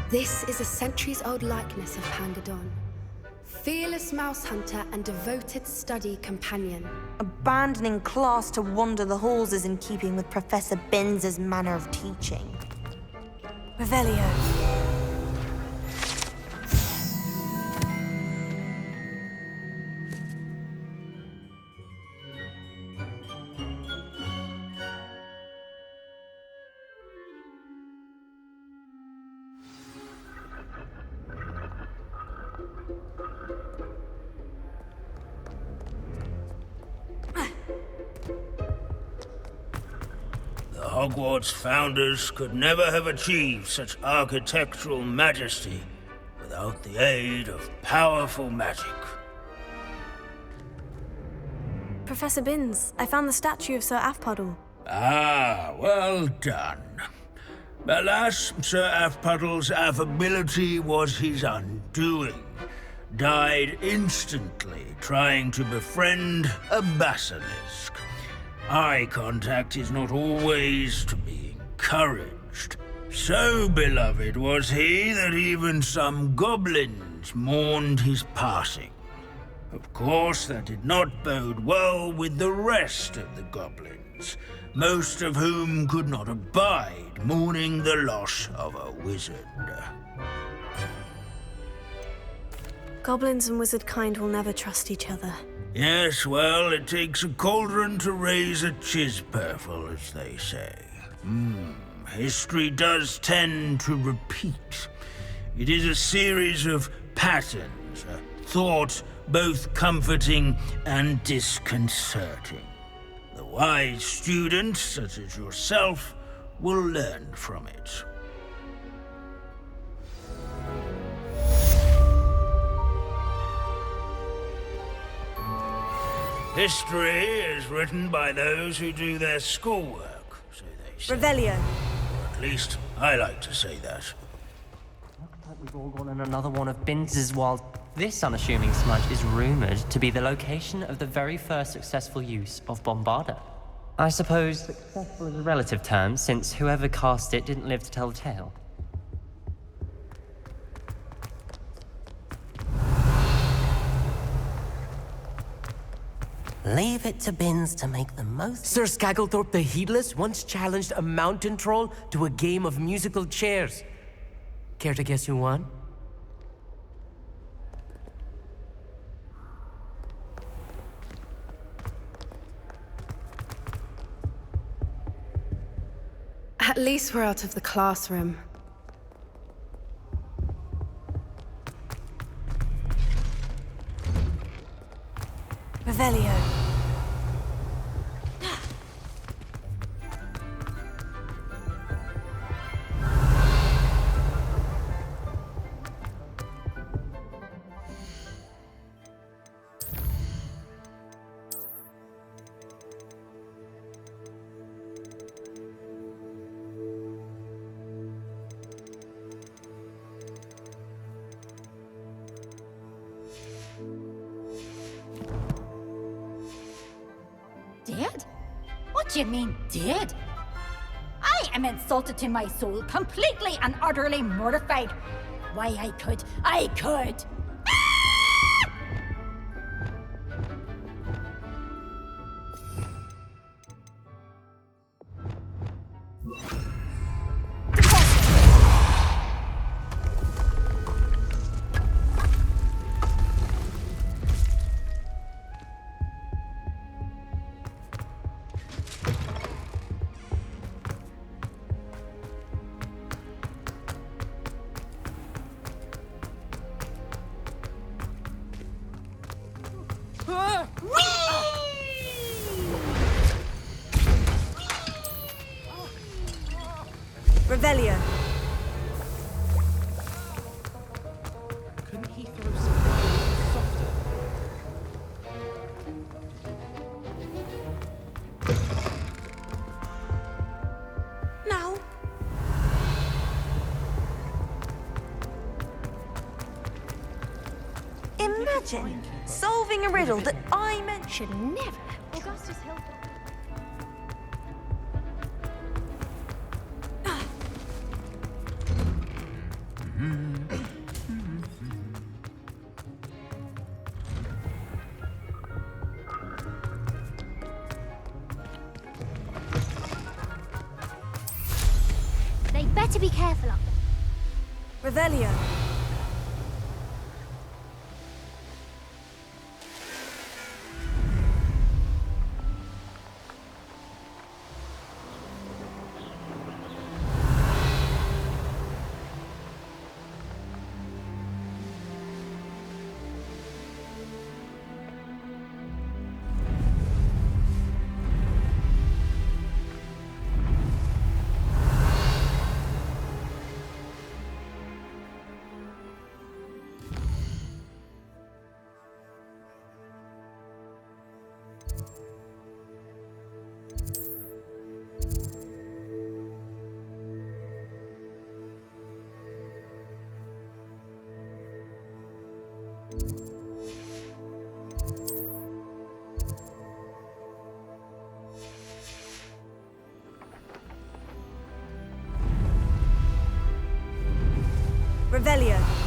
This is a centuries-old likeness of Pangadon. Fearless mouse hunter and devoted study companion. Abandoning class to wander the halls is in keeping with Professor Binns' manner of teaching. Revelio. The Hogwarts founders could never have achieved such architectural majesty without the aid of powerful magic. Professor Binns, I found the statue of Sir Afpuddle. Ah, well done. Alas, Sir Afpuddle's affability was his undoing. Died instantly trying to befriend a basilisk. Eye contact is not always to be encouraged. So beloved was he that even some goblins mourned his passing. Of course, that did not bode well with the rest of the goblins, most of whom could not abide mourning the loss of a wizard. Goblins and wizard kind will never trust each other. Yes, well, it takes a cauldron to raise a chisperful, as they say. History does tend to repeat. It is a series of patterns, a thought both comforting and disconcerting. The wise student, such as yourself, will learn from it. History is written by those who do their schoolwork, so they say. Revelio. At least, I like to say that. Looks like we've all gone in another one of Binns' wild... This unassuming smudge is rumoured to be the location of the very first successful use of Bombarda. I suppose successful is a relative term, since whoever cast it didn't live to tell the tale. Leave it to Binns to make the most. Sir Skagglethorpe the Heedless once challenged a mountain troll to a game of musical chairs. Care to guess who won? At least we're out of the classroom. Revelio. Dead? What do you mean, dead? I am insulted to my soul, completely and utterly mortified. Why, I could. Revelio. Couldn't he throw something softer? Now. Imagine solving a riddle that I mentioned never. Augustus help. They better be careful up there. Revelio. Revelio.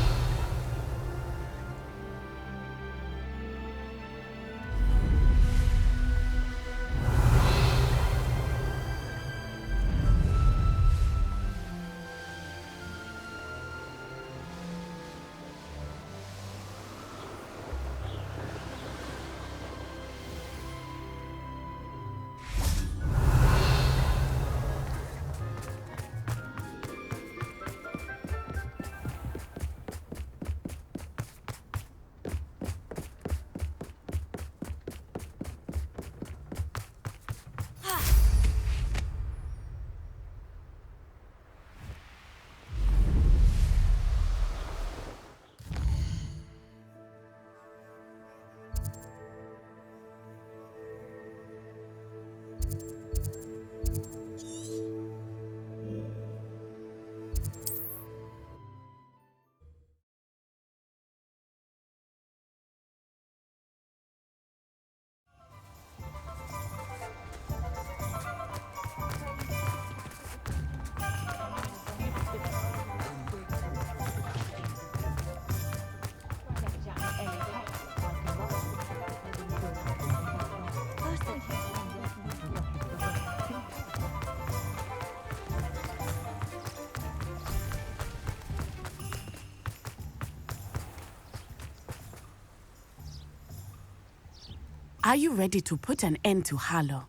Are you ready to put an end to Harlow?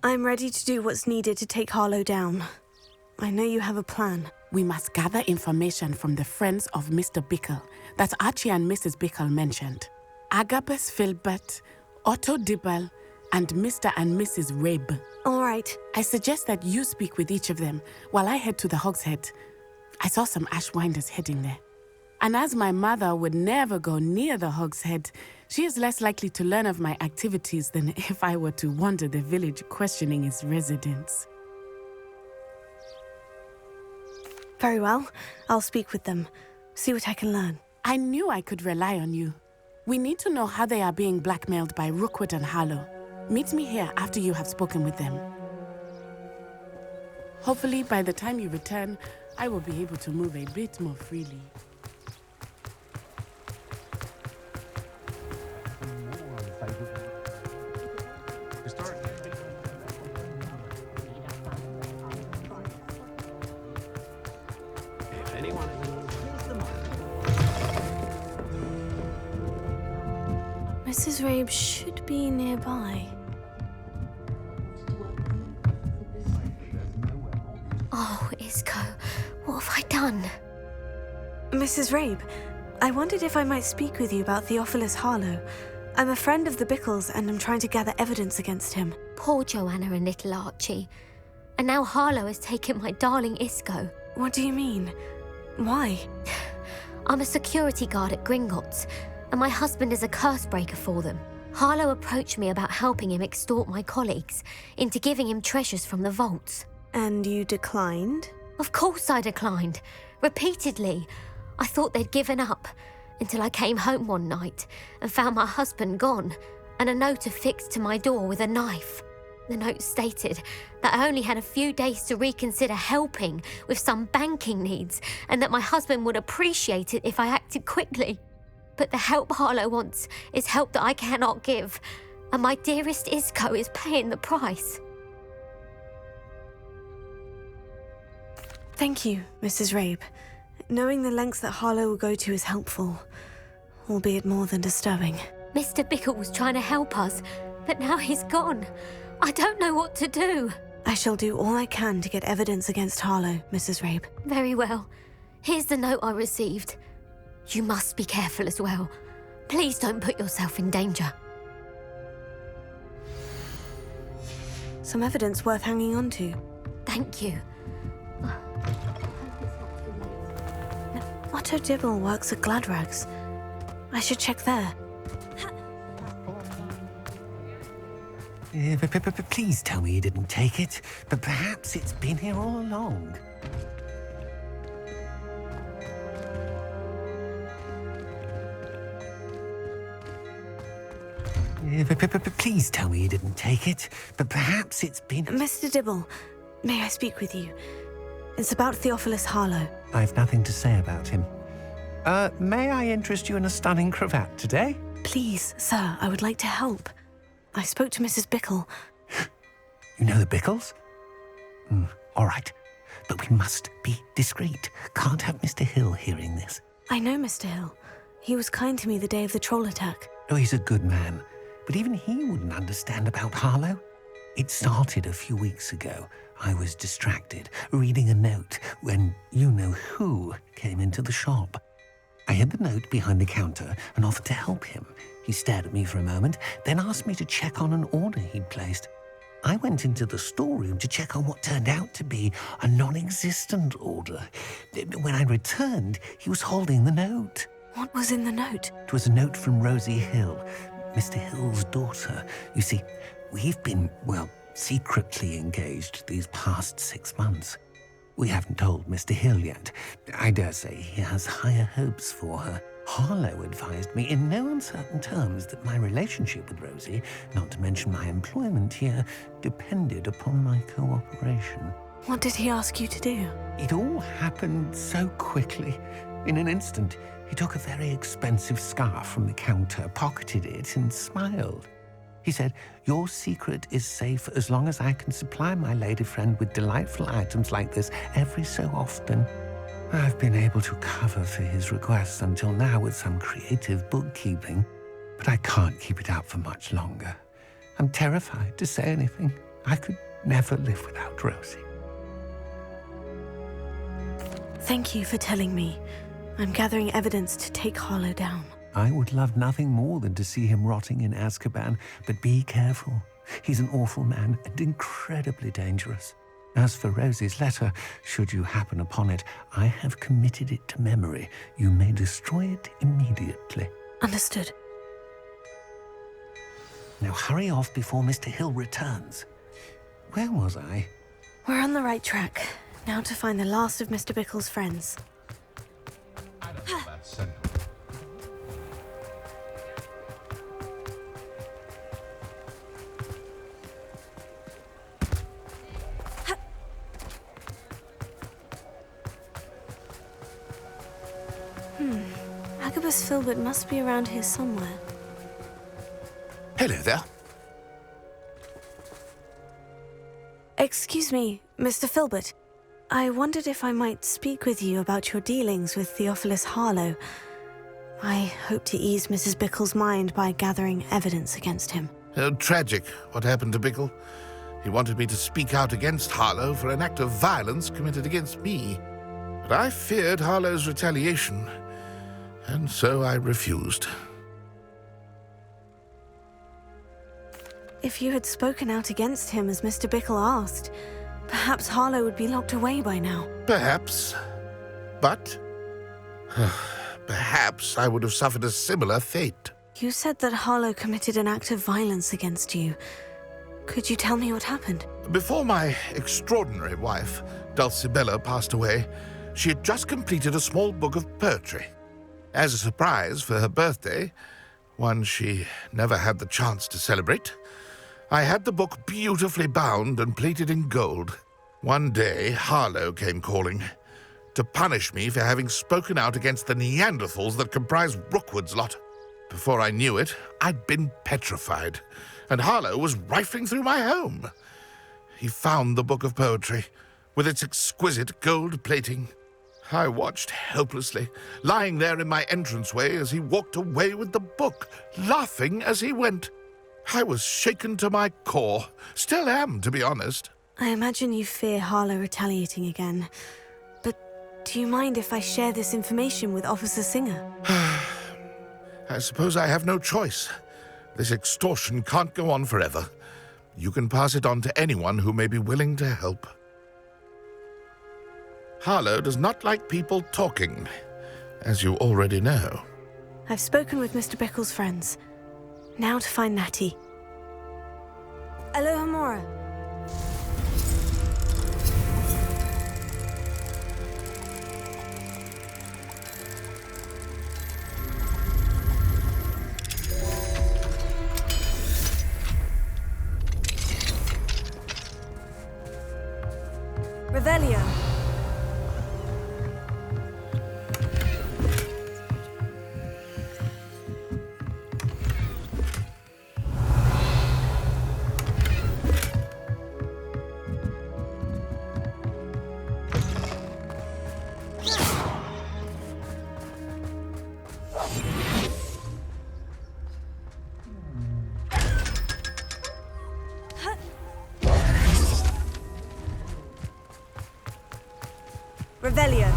I'm ready to do what's needed to take Harlow down. I know you have a plan. We must gather information from the friends of Mr. Bickle that Archie and Mrs. Bickle mentioned. Agabus Filbert, Otto Dibble, and Mr. and Mrs. Rabe. All right. I suggest that you speak with each of them while I head to the Hog's Head. I saw some Ashwinders heading there. And as my mother would never go near the Hog's Head, she is less likely to learn of my activities than if I were to wander the village questioning its residents. Very well. I'll speak with them. See what I can learn. I knew I could rely on you. We need to know how they are being blackmailed by Rookwood and Harlow. Meet me here after you have spoken with them. Hopefully, by the time you return, I will be able to move a bit more freely. Mrs. Rabe should be nearby. Oh, Isco, what have I done? Mrs. Rabe, I wondered if I might speak with you about Theophilus Harlow. I'm a friend of the Bickles and I'm trying to gather evidence against him. Poor Joanna and little Archie. And now Harlow has taken my darling Isco. What do you mean? Why? I'm a security guard at Gringotts, and my husband is a curse breaker for them. Harlow approached me about helping him extort my colleagues into giving him treasures from the vaults. And you declined? Of course I declined. Repeatedly. I thought they'd given up, until I came home one night and found my husband gone, and a note affixed to my door with a knife. The note stated that I only had a few days to reconsider helping with some banking needs and that my husband would appreciate it if I acted quickly. But the help Harlow wants is help that I cannot give, and my dearest Isco is paying the price. Thank you, Mrs. Rabe. Knowing the lengths that Harlow will go to is helpful, albeit more than disturbing. Mr. Bickle was trying to help us, but now he's gone. I don't know what to do. I shall do all I can to get evidence against Harlow, Mrs. Rabe. Very well. Here's the note I received. You must be careful as well. Please don't put yourself in danger. Some evidence worth hanging on to. Thank you. Otto Dibble works at Gladrags. I should check there. Please tell me you didn't take it, but perhaps it's been here all along. Please tell me you didn't take it, but perhaps it's been... Mr. Dibble, may I speak with you? It's about Theophilus Harlow. I've nothing to say about him. May I interest you in a stunning cravat today? Please, sir, I would like to help. I spoke to Mrs. Bickle. You know the Bickles? All right. But we must be discreet. Can't have Mr. Hill hearing this. I know Mr. Hill. He was kind to me the day of the troll attack. Oh, he's a good man. But even he wouldn't understand about Harlow. It started a few weeks ago. I was distracted, reading a note, when you-know-who came into the shop. I hid the note behind the counter and offered to help him. He stared at me for a moment, then asked me to check on an order he'd placed. I went into the storeroom to check on what turned out to be a non-existent order. When I returned, he was holding the note. What was in the note? It was a note from Rosie Hill, Mr. Hill's daughter. You see, we've been, secretly engaged these past 6 months. We haven't told Mr. Hill yet. I dare say he has higher hopes for her. Harlow advised me in no uncertain terms that my relationship with Rosie, not to mention my employment here, depended upon my cooperation. What did he ask you to do? It all happened so quickly. In an instant, he took a very expensive scarf from the counter, pocketed it, and smiled. He said, "Your secret is safe as long as I can supply my lady friend with delightful items like this every so often." I've been able to cover for his requests until now with some creative bookkeeping, but I can't keep it up for much longer. I'm terrified to say anything. I could never live without Rosie. Thank you for telling me. I'm gathering evidence to take Harlow down. I would love nothing more than to see him rotting in Azkaban, but be careful. He's an awful man and incredibly dangerous. As for Rosie's letter, should you happen upon it, I have committed it to memory. You may destroy it immediately. Understood. Now hurry off before Mr. Hill returns. Where was I? We're on the right track. Now to find the last of Mr. Bickle's friends. I don't know that sentence. Agabus Filbert must be around here somewhere. Hello there. Excuse me, Mr. Filbert. I wondered if I might speak with you about your dealings with Theophilus Harlow. I hope to ease Mrs. Bickle's mind by gathering evidence against him. Tragic, what happened to Bickle. He wanted me to speak out against Harlow for an act of violence committed against me. But I feared Harlow's retaliation, and so I refused. If you had spoken out against him as Mr. Bickle asked, perhaps Harlow would be locked away by now. Perhaps. But perhaps I would have suffered a similar fate. You said that Harlow committed an act of violence against you. Could you tell me what happened? Before my extraordinary wife, Dulcibella, passed away, she had just completed a small book of poetry. As a surprise for her birthday, one she never had the chance to celebrate, I had the book beautifully bound and plated in gold. One day, Harlow came calling to punish me for having spoken out against the Neanderthals that comprise Rookwood's lot. Before I knew it, I'd been petrified, and Harlow was rifling through my home. He found the book of poetry, with its exquisite gold plating. I watched helplessly, lying there in my entranceway as he walked away with the book, laughing as he went. I was shaken to my core. Still am, to be honest. I imagine you fear Harlow retaliating again. But do you mind if I share this information with Officer Singer? I suppose I have no choice. This extortion can't go on forever. You can pass it on to anyone who may be willing to help. Harlow does not like people talking, as you already know. I've spoken with Mr. Bickle's friends. Now to find Natty. Aloha Mora. Revelio. Revelio.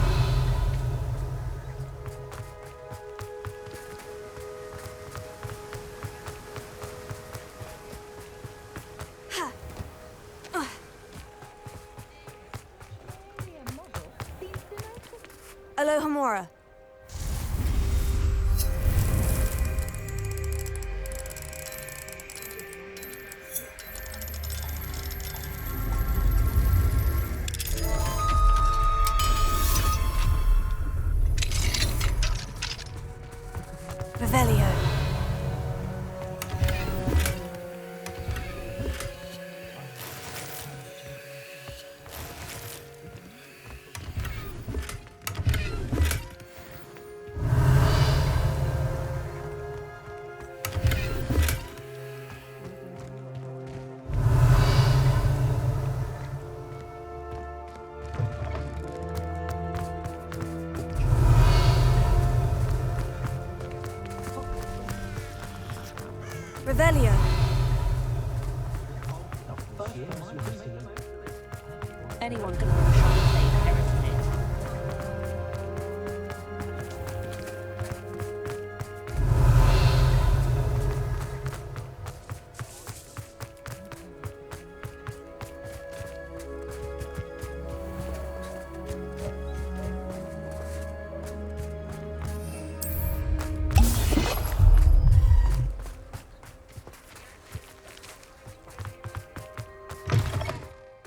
Aloha Mora. Revelio. Revelio. Anyone can run a shop if they inherited it.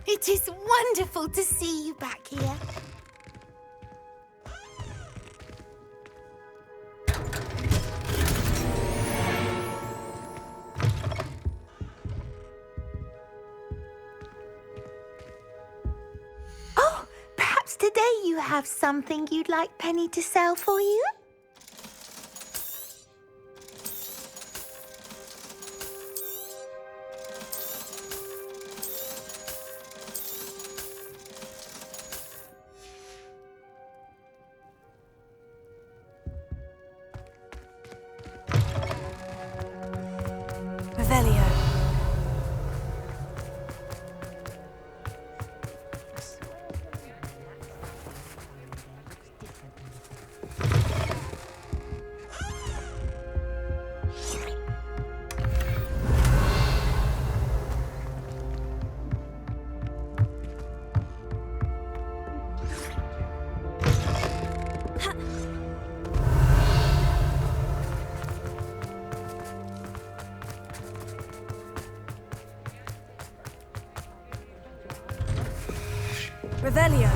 It is wonderful to see you back here. Oh, perhaps today you have something you'd like Penny to sell for you? Revelio. Revelio.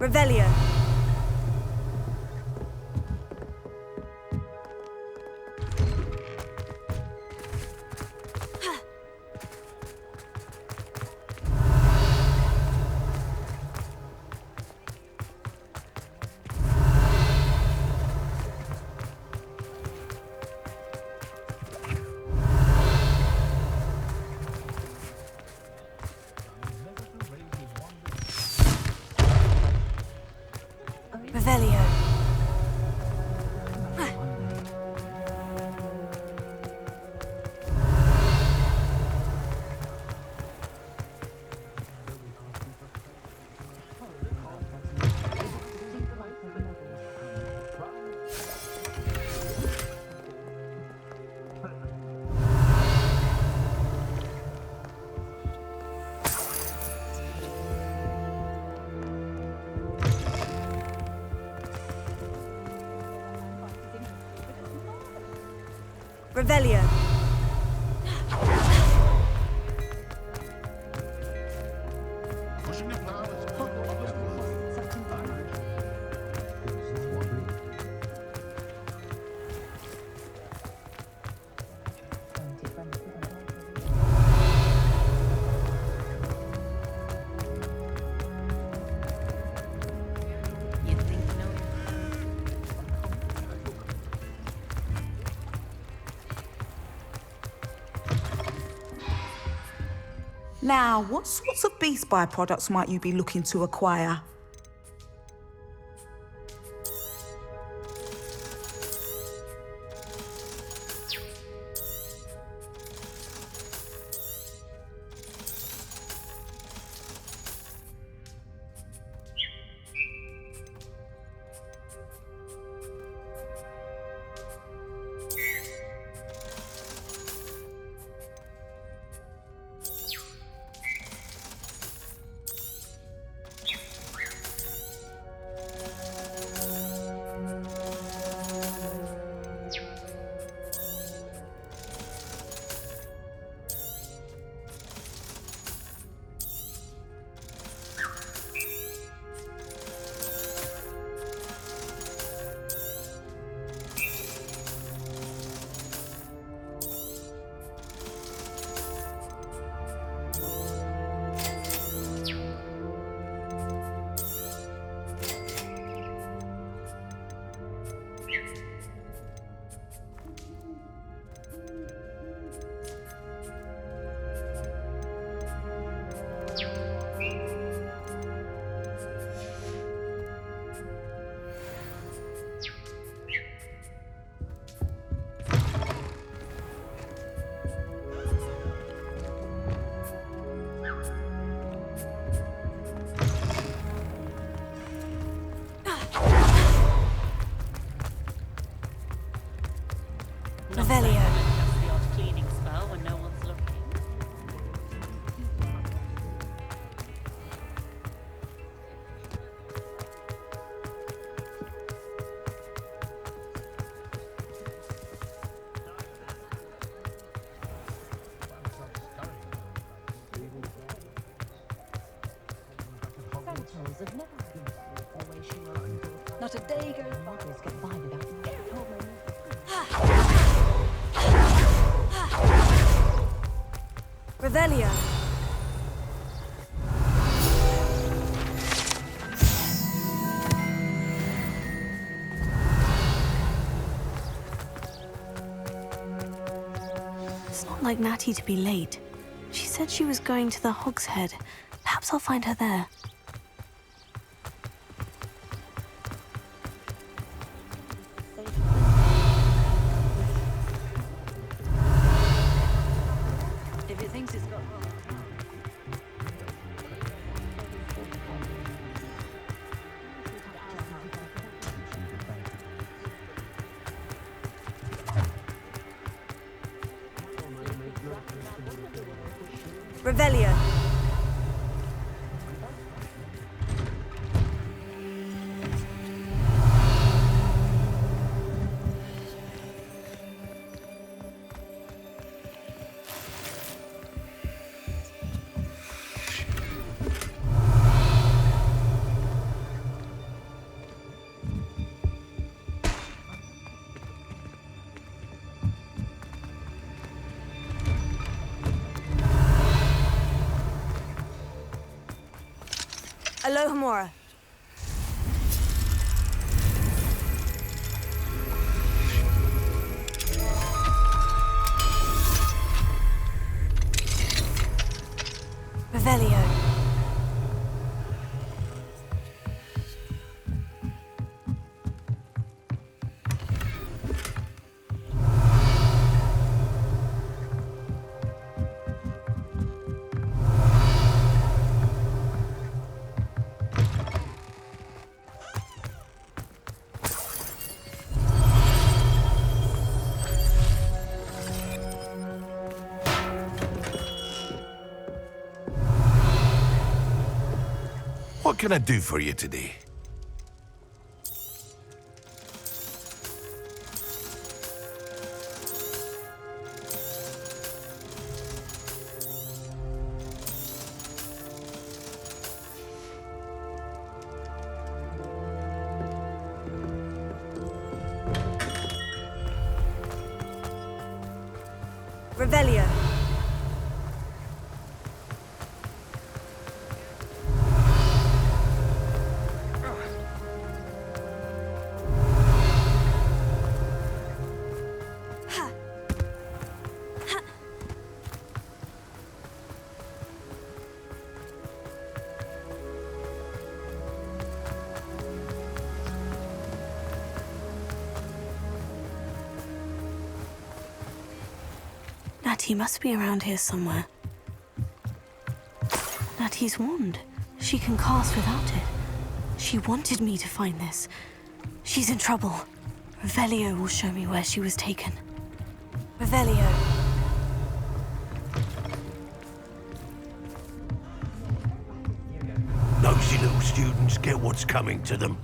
Revelio. Revelio. Revelio. Now, what sorts of beast byproducts might you be looking to acquire? Revelio. The odd cleaning spell when no one's looking. Not a day goes by. Revelio. It's not like Natty to be late. She said she was going to the Hog's Head. Perhaps I'll find her there. If it thinks it's got... Revelio. Alohomora. Revelio. What can I do for you today? Revelio. Natty must be around here somewhere. Natty's wand. She can cast without it. She wanted me to find this. She's in trouble. Revelio will show me where she was taken. Revelio. Nosy little students get what's coming to them.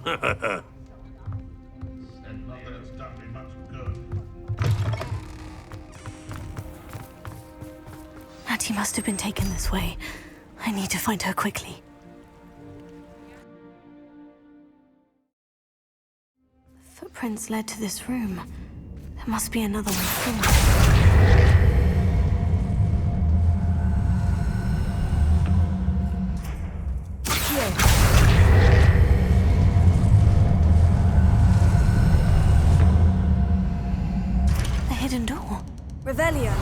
Natty must have been taken this way. I need to find her quickly. Footprints led to this room. There must be another one through. A hidden door. Revelio.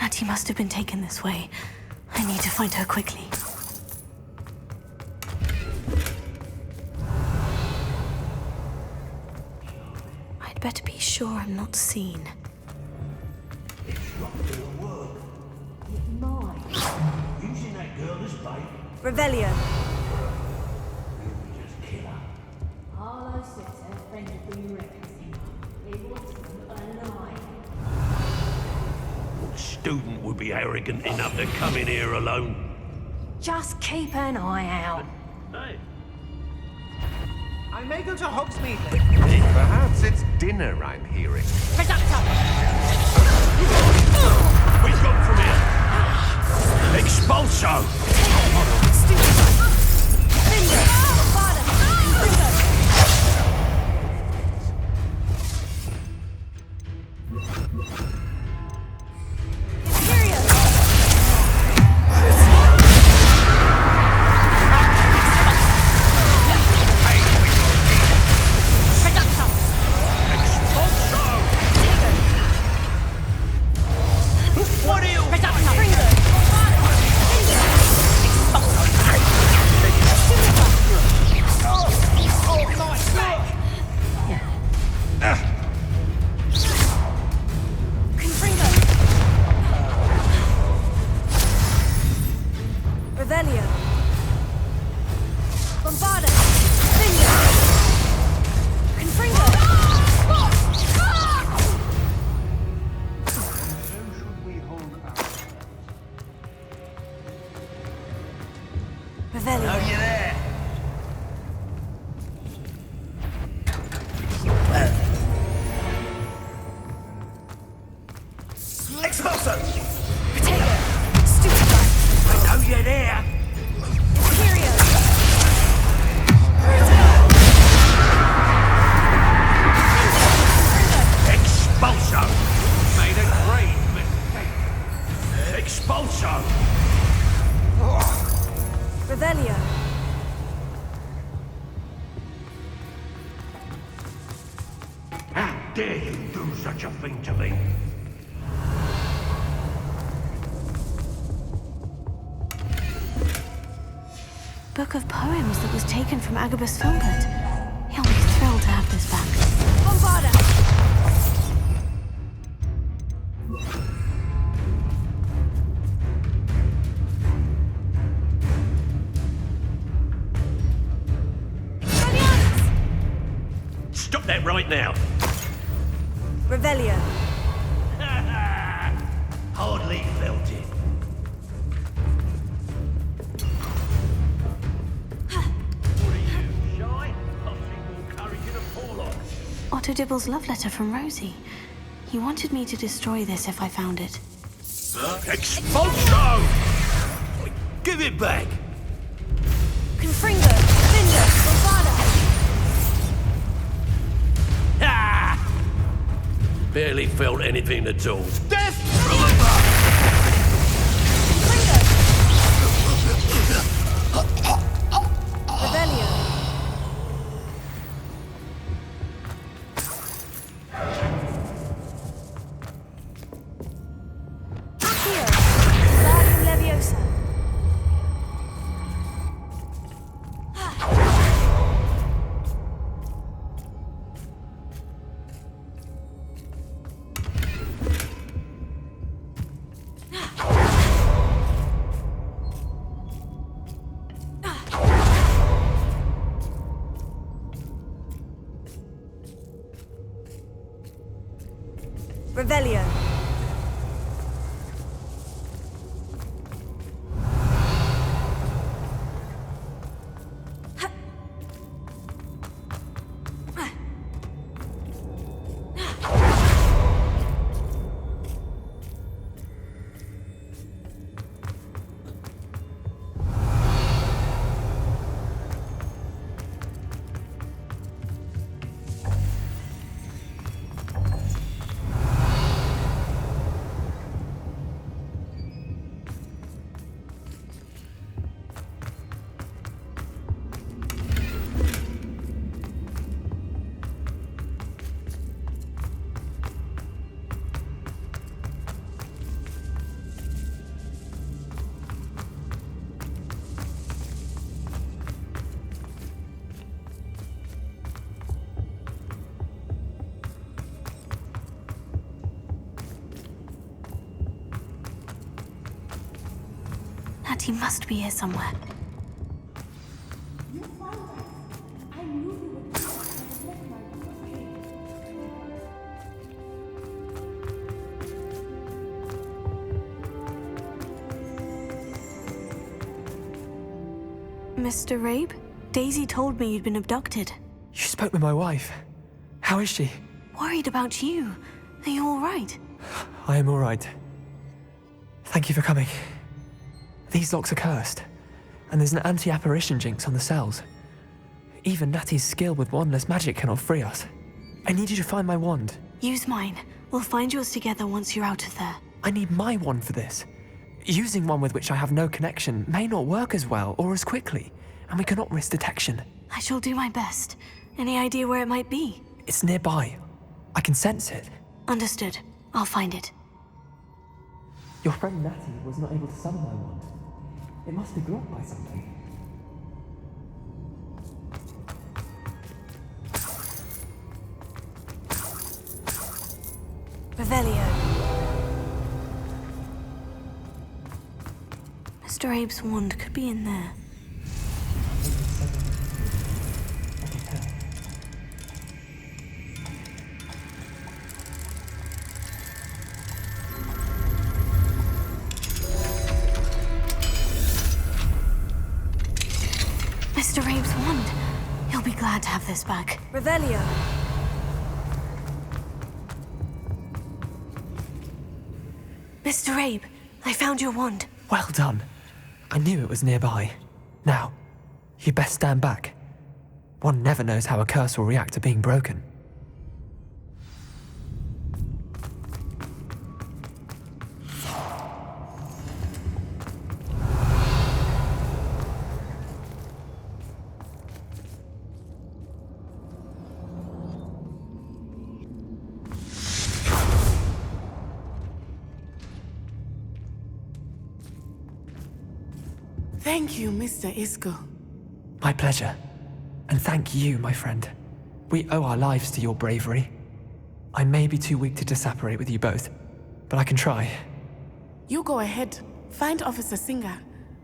Natty must have been taken this way. I need to find her quickly. I'd better be sure I'm not seen. It's not gonna work. It might. Using that girl as bait. Revelio. You'll just kill her. Harlow says her friend will be referencing. He wants them alive. What student would be arrogant enough to come in here alone? Just keep an eye out. Hey. I may go to Hogsmeade. Perhaps it's dinner I'm hearing. Reductor! We've got from here. Expulso! Revelio. Bombarda. Finger. Confringo. Revelio. Are you there? Expulso! Potato. Stupefy. I know you're there! Imperio. Expulso! Made a great mistake. Expulso! such a thing to me. Book of poems that was taken from Agabus Filbert. He'll be thrilled to have this back. Bombarda! Stop that right now! Revelio. Hardly felt it. Otto Dibble's love letter from Rosie. He wanted me to destroy this if I found it. Expulso! Give it back! Confringo! Finder! Bombarda! Ah! Barely felt anything at all. Death from above! Revelio. Leviosa. Revelio. He must be here somewhere. Mr. Rabe? Daisy told me you'd been abducted. You spoke with my wife. How is she? Worried about you. Are you all right? I am all right. Thank you for coming. These locks are cursed, and there's an anti-apparition jinx on the cells. Even Natty's skill with wandless magic cannot free us. I need you to find my wand. Use mine. We'll find yours together once you're out of there. I need my wand for this. Using one with which I have no connection may not work as well or as quickly, and we cannot risk detection. I shall do my best. Any idea where it might be? It's nearby. I can sense it. Understood. I'll find it. Your friend Natty was not able to summon my wand. It must be blocked by something. Revelio. Mr. Abe's wand could be in there. Mr. Abe's wand. He'll be glad to have this back. Revelio. Mr. Abe, I found your wand. Well done. I knew it was nearby. Now, you best stand back. One never knows how a curse will react to being broken. Thank you, Mr. Isco. My pleasure. And thank you, my friend. We owe our lives to your bravery. I may be too weak to disapparate with you both, but I can try. You go ahead. Find Officer Singer.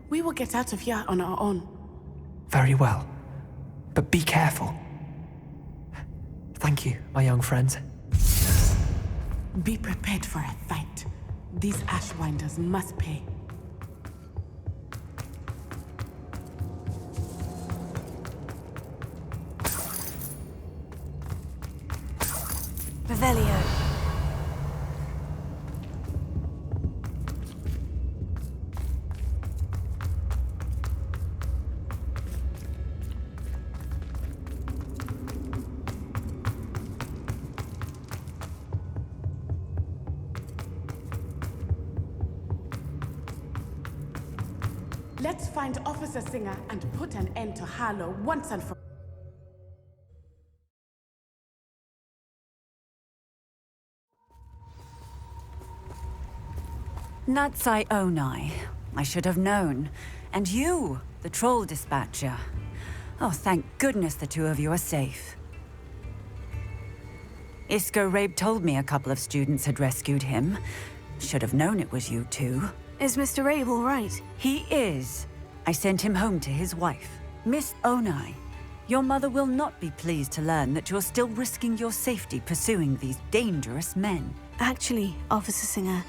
We will get out of here on our own. Very well. But be careful. Thank you, my young friends. Be prepared for a fight. These Ashwinders must pay. Revelio. Let's find Officer Singer and put an end to Harlow once and for all. Natsai Onai. I should have known. And you, the troll dispatcher. Oh, thank goodness the two of you are safe. Isco Rabe told me a couple of students had rescued him. Should have known it was you two. Is Mr. Rabe all right? He is. I sent him home to his wife. Miss Onai, your mother will not be pleased to learn that you're still risking your safety pursuing these dangerous men. Actually, Officer Singer,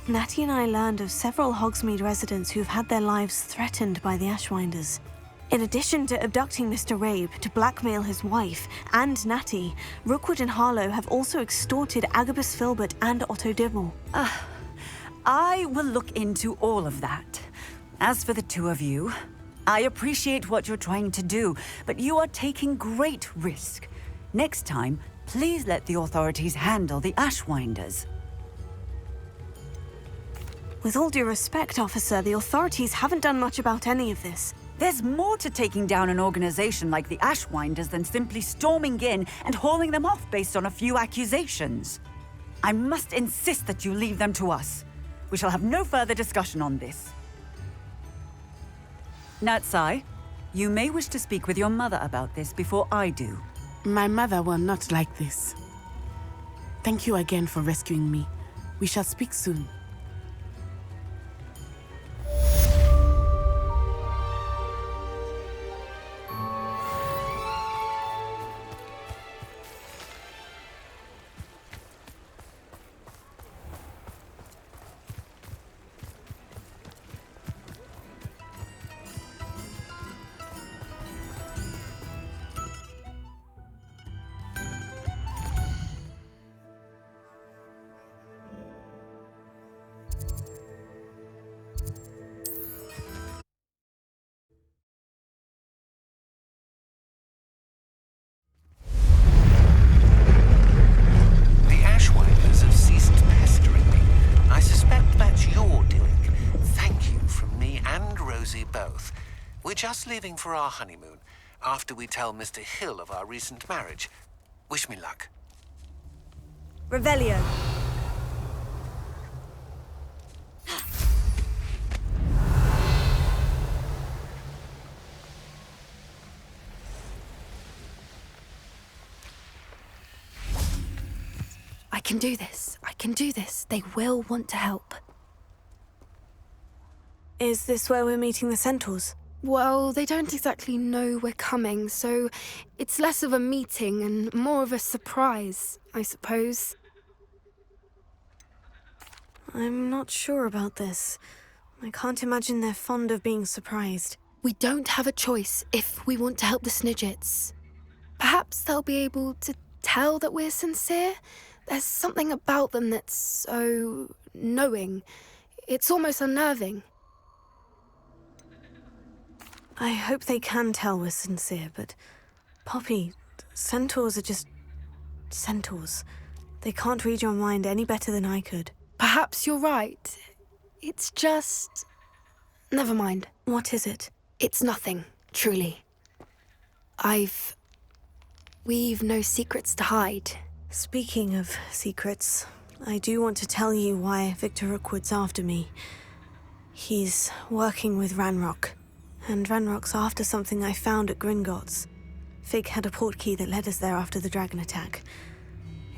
Natty and I learned of several Hogsmeade residents who've had their lives threatened by the Ashwinders. In addition to abducting Mr. Rabe to blackmail his wife and Natty, Rookwood and Harlow have also extorted Agabus Filbert and Otto Dibble. I will look into all of that. As for the two of you, I appreciate what you're trying to do, but you are taking great risk. Next time, please let the authorities handle the Ashwinders. With all due respect, officer, the authorities haven't done much about any of this. There's more to taking down an organization like the Ashwinders than simply storming in and hauling them off based on a few accusations. I must insist that you leave them to us. We shall have no further discussion on this. Natsai, you may wish to speak with your mother about this before I do. My mother will not like this. Thank you again for rescuing me. We shall speak soon. Both. We're just leaving for our honeymoon, after we tell Mr. Hill of our recent marriage. Wish me luck. Revelio. I can do this. I can do this. They will want to help. Is this where we're meeting the Centaurs? Well, they don't exactly know we're coming, so it's less of a meeting and more of a surprise, I suppose. I'm not sure about this. I can't imagine they're fond of being surprised. We don't have a choice if we want to help the Snidgets. Perhaps they'll be able to tell that we're sincere. There's something about them that's so knowing. It's almost unnerving. I hope they can tell we're sincere, but Poppy, Centaurs are just Centaurs. They can't read your mind any better than I could. Perhaps you're right. It's just... Never mind. What is it? It's nothing, truly. We've no secrets to hide. Speaking of secrets, I do want to tell you why Victor Rookwood's after me. He's working with Ranrock. And Ranrock's after something I found at Gringotts. Fig had a portkey that led us there after the dragon attack.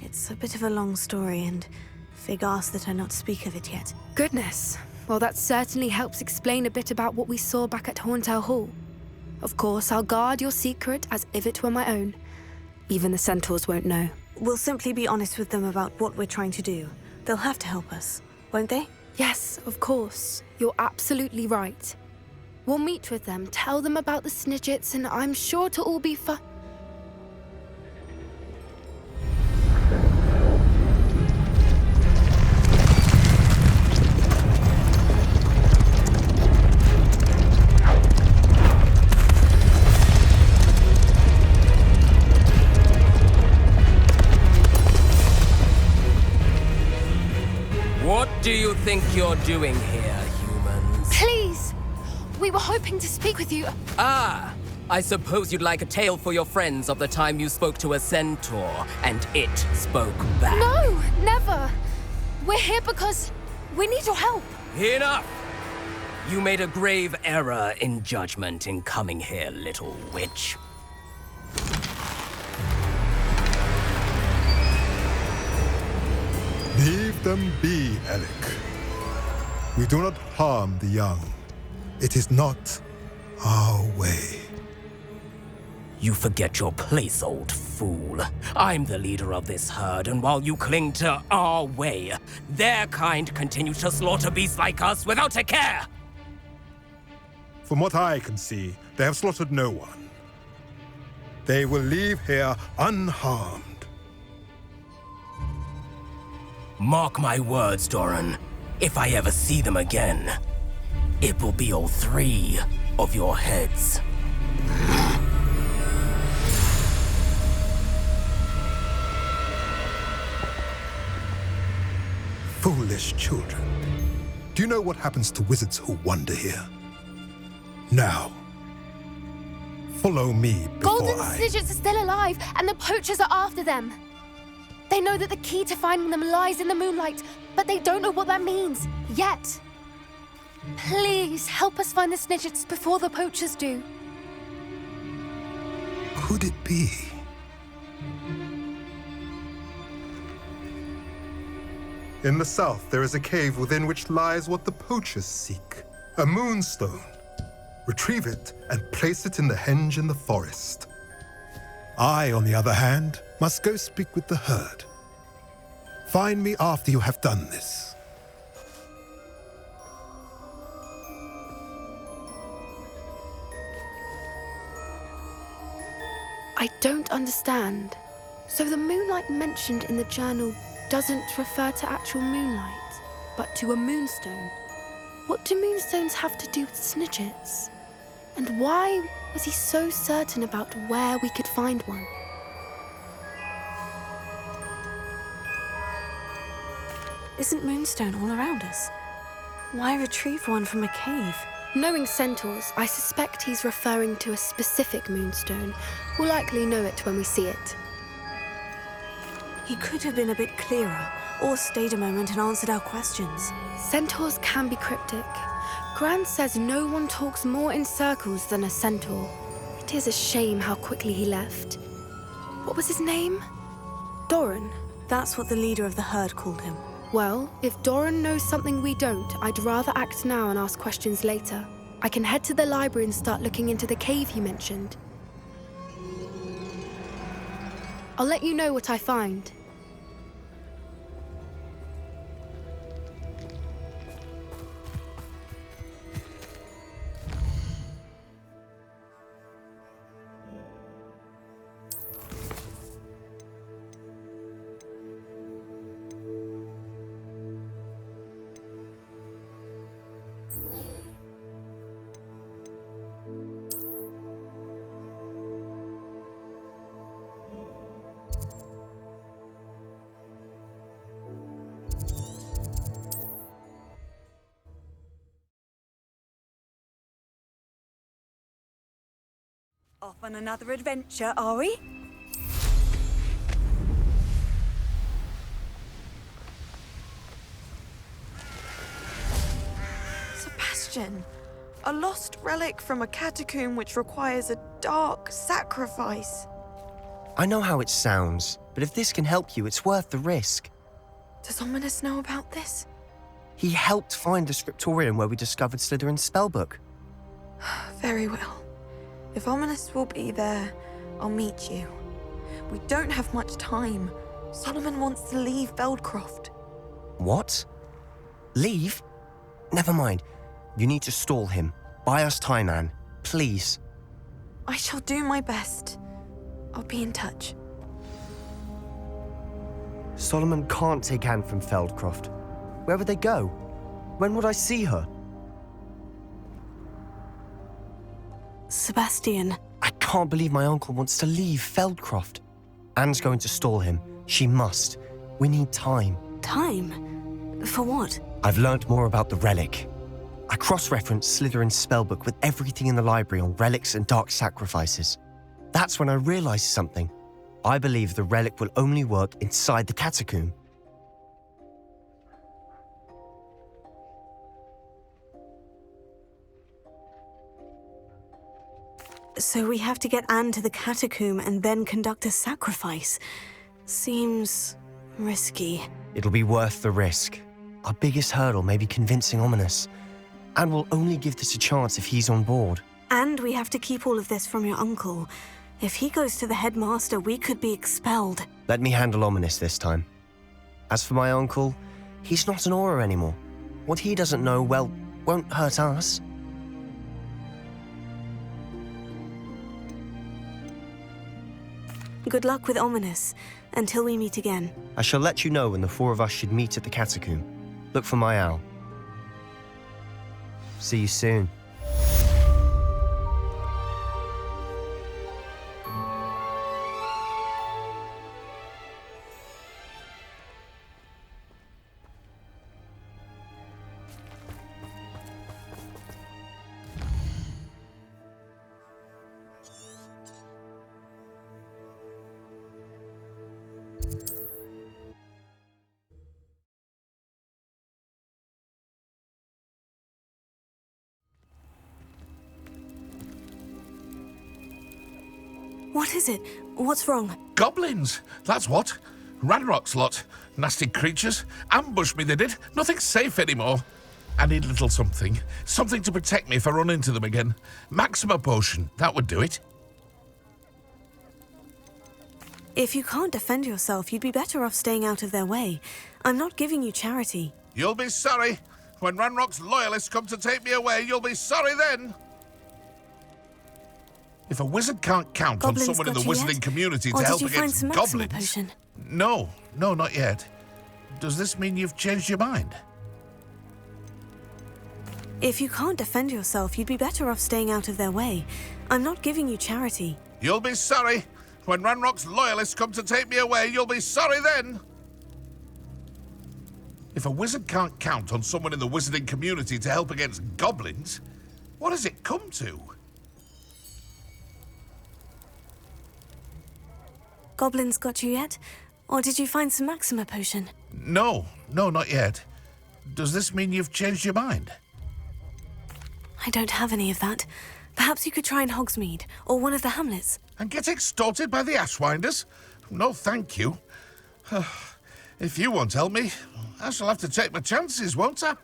It's a bit of a long story, and Fig asked that I not speak of it yet. Goodness. Well, that certainly helps explain a bit about what we saw back at Horntail Hall. Of course, I'll guard your secret as if it were my own. Even the centaurs won't know. We'll simply be honest with them about what we're trying to do. They'll have to help us, won't they? Yes, of course. You're absolutely right. We'll meet with them, tell them about the Snidgets, and I'm sure it'll all be fun. What do you think you're doing here, humans? Please! We were hoping to speak with you. Ah! I suppose you'd like a tale for your friends of the time you spoke to a centaur, and it spoke back. No, never. We're here because we need your help. Enough! You made a grave error in judgment in coming here, little witch. Leave them be, Alec. We do not harm the young. It is not our way. You forget your place, old fool. I'm the leader of this herd, and while you cling to our way, their kind continue to slaughter beasts like us without a care! From what I can see, they have slaughtered no one. They will leave here unharmed. Mark my words, Doran. If I ever see them again, it will be all 3 of your heads. Foolish children. Do you know what happens to wizards who wander here? Now, follow me before Golden I... Snidgets are still alive, and the poachers are after them. They know that the key to finding them lies in the moonlight, but they don't know what that means, yet. Please, help us find the Snidgets before the poachers do. Could it be? In the south, there is a cave within which lies what the poachers seek. A moonstone. Retrieve it and place it in the henge in the forest. I, on the other hand, must go speak with the herd. Find me after you have done this. I don't understand. So the moonlight mentioned in the journal doesn't refer to actual moonlight, but to a moonstone. What do moonstones have to do with Snidgets? And why was he so certain about where we could find one? Isn't moonstone all around us? Why retrieve one from a cave? Knowing centaurs, I suspect he's referring to a specific moonstone. We'll likely know it when we see it. He could have been a bit clearer, or stayed a moment and answered our questions. Centaurs can be cryptic. Gran says no one talks more in circles than a centaur. It is a shame how quickly he left. What was his name? Doran. That's what the leader of the herd called him. Well, if Doran knows something we don't, I'd rather act now and ask questions later. I can head to the library and start looking into the cave he mentioned. I'll let you know what I find. Off on another adventure, are we? Sebastian, A lost relic from a catacomb which requires a dark sacrifice. I know how it sounds, but if this can help you, it's worth the risk. Does Ominous know about this? He helped find the scriptorium where we discovered Slytherin's spellbook. Very well. If Ominous will be there, I'll meet you. We don't have much time. Solomon wants to leave Feldcroft. What? Leave? Never mind. You need to stall him. Buy us time, Anne. Please. I shall do my best. I'll be in touch. Solomon can't take Anne from Feldcroft. Where would they go? When would I see her? Sebastian. I can't believe my uncle wants to leave Feldcroft. Anne's going to stall him. She must. We need time. Time? For what? I've learnt more about the relic. I cross-referenced Slytherin's spellbook with everything in the library on relics and dark sacrifices. That's when I realized something. I believe the relic will only work inside the catacomb. So we have to get Anne to the catacomb and then conduct a sacrifice. Seems risky. It'll be worth the risk. Our biggest hurdle may be convincing Ominous. And we'll only give this a chance if he's on board. And we have to keep all of this from your uncle. If he goes to the headmaster, we could be expelled. Let me handle Ominous this time. As for my uncle, he's not an Auror anymore. What he doesn't know, well, won't hurt us. Good luck with Ominous, until we meet again. I shall let you know when the four of us should meet at the catacomb. Look for my owl. See you soon. What is it? What's wrong? Goblins! That's what. Ranrock's lot. Nasty creatures. Ambushed me, they did. Nothing's safe anymore. I need a little something. Something to protect me if I run into them again. Maxima potion. That would do it. If you can't defend yourself, you'd be better off staying out of their way. I'm not giving you charity. You'll be sorry. When Ranrock's loyalists come to take me away, you'll be sorry then. If a wizard can't count on someone in the wizarding community to help against goblins... Potion? No, not yet. Does this mean you've changed your mind? If you can't defend yourself, you'd be better off staying out of their way. I'm not giving you charity. You'll be sorry. When Ranrock's loyalists come to take me away, you'll be sorry then. If a wizard can't count on someone in the wizarding community to help against goblins, what does it come to? Goblins got you yet? Or did you find some Maxima potion? No, not yet. Does this mean you've changed your mind? I don't have any of that. Perhaps you could try in Hogsmeade, or one of the hamlets. And get extorted by the Ashwinders? No, thank you. If you won't help me, I shall have to take my chances, won't I?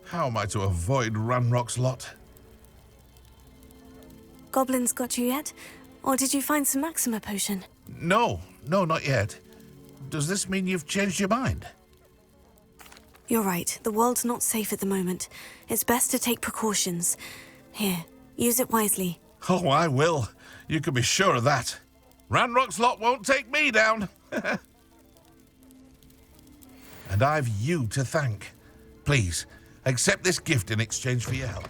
How am I to avoid Ranrock's lot? Goblins got you yet? Or did you find some Maxima potion? No, not yet. Does this mean you've changed your mind? You're right. The world's not safe at the moment. It's best to take precautions. Here, use it wisely. Oh, I will. You can be sure of that. Ranrock's lot won't take me down. And I've you to thank. Please, accept this gift in exchange for your help.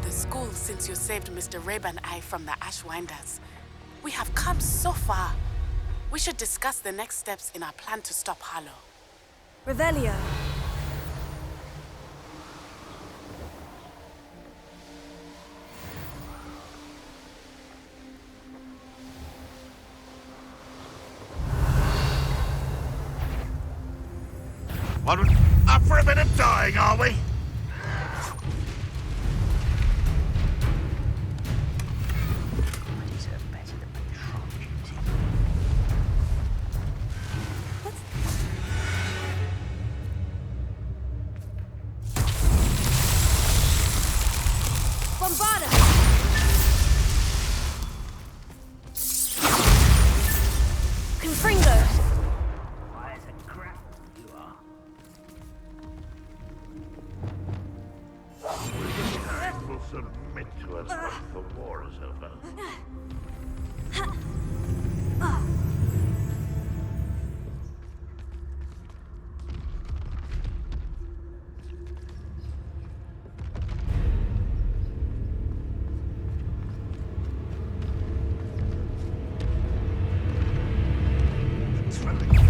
the school since you saved Mr. Rabe and I from the Ashwinders. We have come so far. We should discuss the next steps in our plan to stop Harlow. Revelio. What? Up for a bit of dying, are we? Bombarda! Confringo! Will submit to us once the war is over.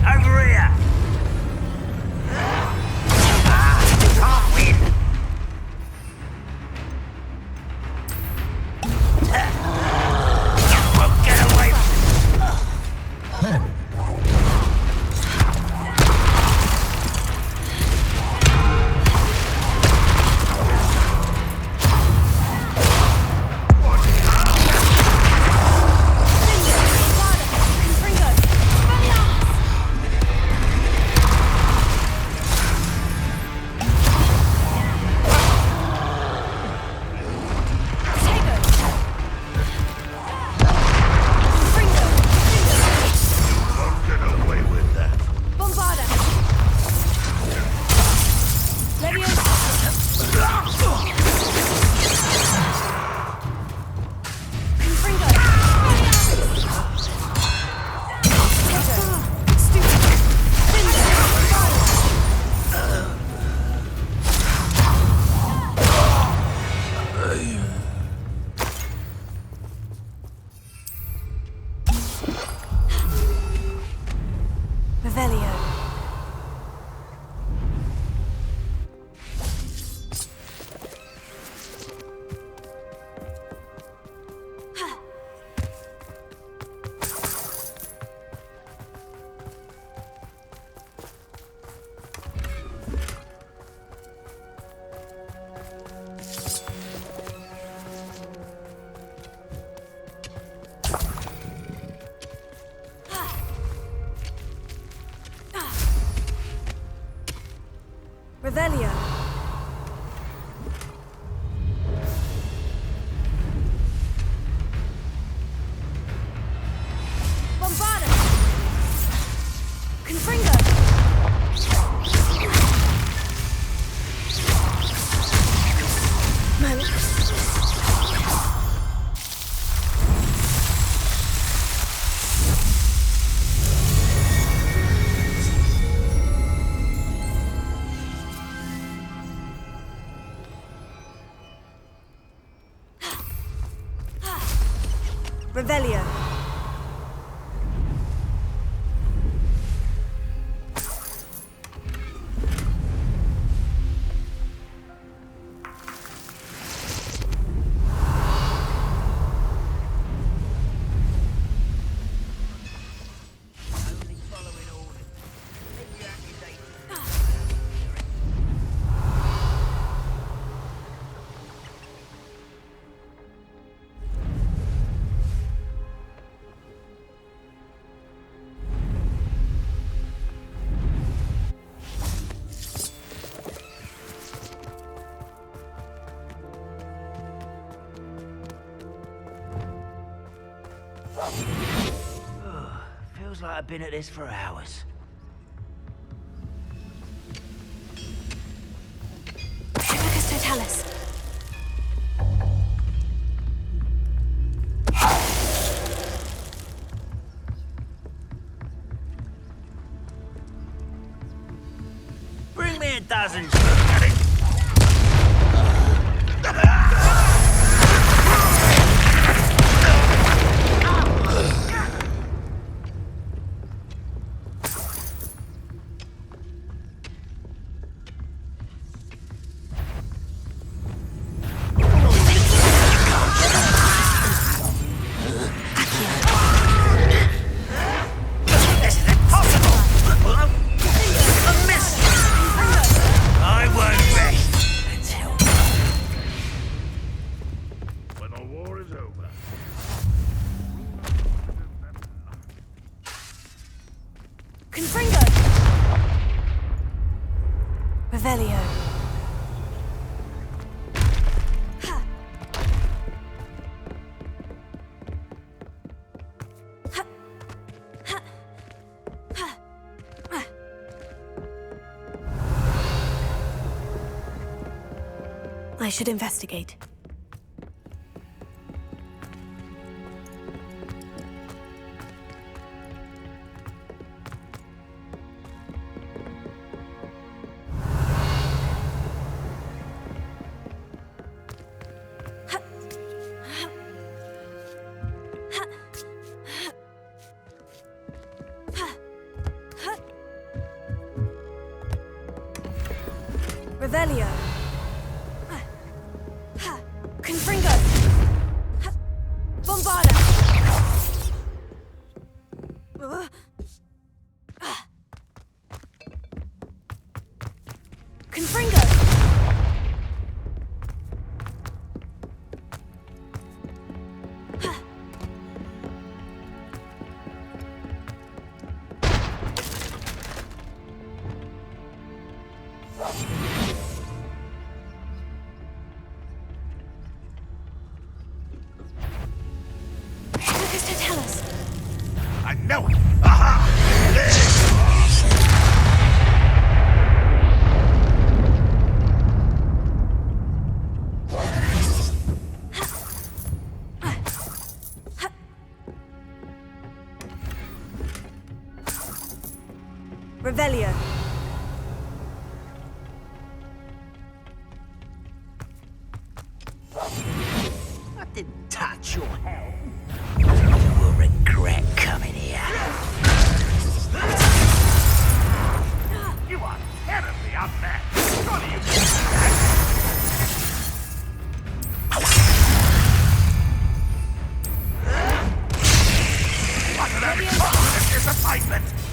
Over here! Can't win! Won't get away from it! Won't get away with that. Bombarda! Revelio. Revelio. Bombarda! Confringo! Revelio. Feels like I've been at this for hours. Tribicus Totalis. Bring me a dozen. Confringo! Revelio. I should investigate. Revelio. Confringo. Bombarda. Confringo. Tell us. I know it! Aha! Revelio. I didn't touch your helm. You will regret coming here. You are terribly unmatched. Surely you can do that. What an uncommon disappointment!